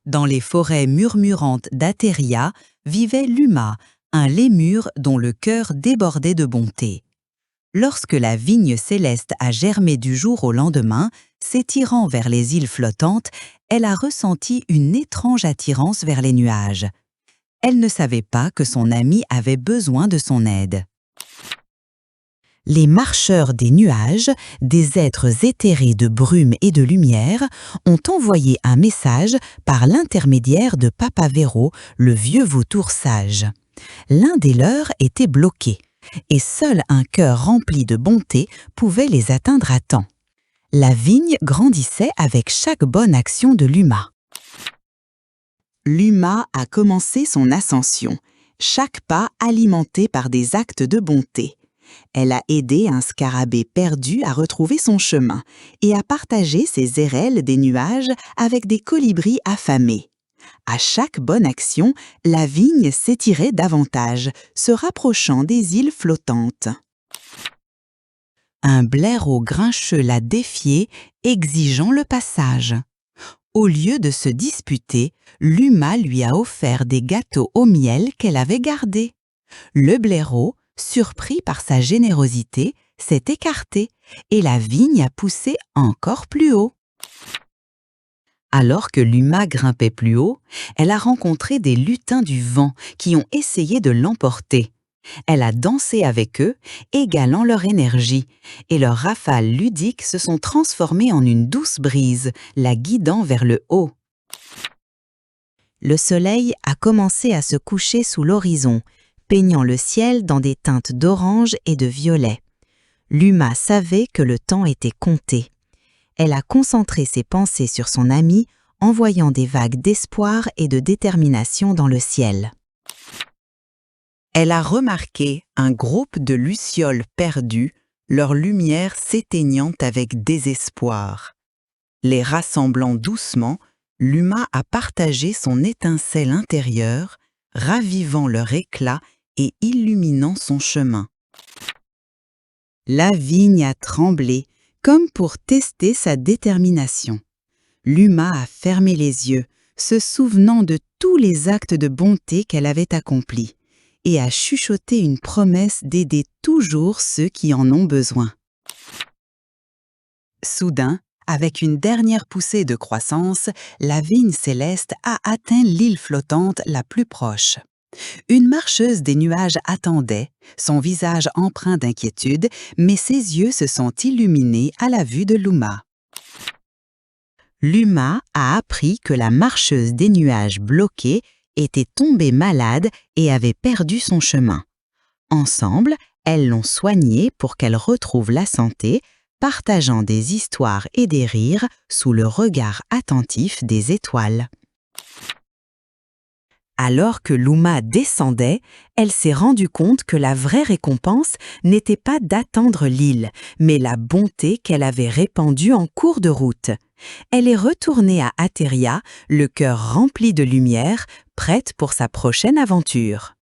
Dans les forêts murmurantes d'Ateria vivait Luma, un lémur dont le cœur débordait de bonté. Lorsque la vigne céleste a germé du jour au lendemain, s'étirant vers les îles flottantes, elle a ressenti une étrange attirance vers les nuages. Elle ne savait pas que son ami avait besoin de son aide. Les marcheurs des nuages, des êtres éthérés de brume et de lumière, ont envoyé un message par l'intermédiaire de Papavero, le vieux vautour sage. L'un des leurs était bloqué, et seul un cœur rempli de bonté pouvait les atteindre à temps. La vigne grandissait avec chaque bonne action de Luma. Luma a commencé son ascension, chaque pas alimenté par des actes de bonté. Elle a aidé un scarabée perdu à retrouver son chemin et a partagé ses érelles des nuages avec des colibris affamés. À chaque bonne action, la vigne s'étirait davantage, se rapprochant des îles flottantes. Un blaireau grincheux l'a défié, exigeant le passage. Au lieu de se disputer, Luma lui a offert des gâteaux au miel qu'elle avait gardés. Le blaireau, surpris par sa générosité, s'est écarté et la vigne a poussé encore plus haut. Alors que Luma grimpait plus haut, elle a rencontré des lutins du vent qui ont essayé de l'emporter. Elle a dansé avec eux, égalant leur énergie, et leurs rafales ludiques se sont transformées en une douce brise, la guidant vers le haut. Le soleil a commencé à se coucher sous l'horizon, peignant le ciel dans des teintes d'orange et de violet. Luma savait que le temps était compté. Elle a concentré ses pensées sur son ami, envoyant des vagues d'espoir et de détermination dans le ciel. Elle a remarqué un groupe de lucioles perdues, leur lumière s'éteignant avec désespoir. Les rassemblant doucement, Luma a partagé son étincelle intérieure, ravivant leur éclat et illuminant son chemin. La vigne a tremblé, comme pour tester sa détermination. Luma a fermé les yeux, se souvenant de tous les actes de bonté qu'elle avait accomplis, et a chuchoté une promesse d'aider toujours ceux qui en ont besoin. Soudain, avec une dernière poussée de croissance, la vigne céleste a atteint l'île flottante la plus proche. Une marcheuse des nuages attendait, son visage empreint d'inquiétude, mais ses yeux se sont illuminés à la vue de Luma. Luma a appris que la marcheuse des nuages bloquée était tombée malade et avait perdu son chemin. Ensemble, elles l'ont soignée pour qu'elle retrouve la santé, partageant des histoires et des rires sous le regard attentif des étoiles. Alors que Luma descendait, elle s'est rendue compte que la vraie récompense n'était pas d'attendre l'île, mais la bonté qu'elle avait répandue en cours de route. Elle est retournée à Ateria, le cœur rempli de lumière, prête pour sa prochaine aventure.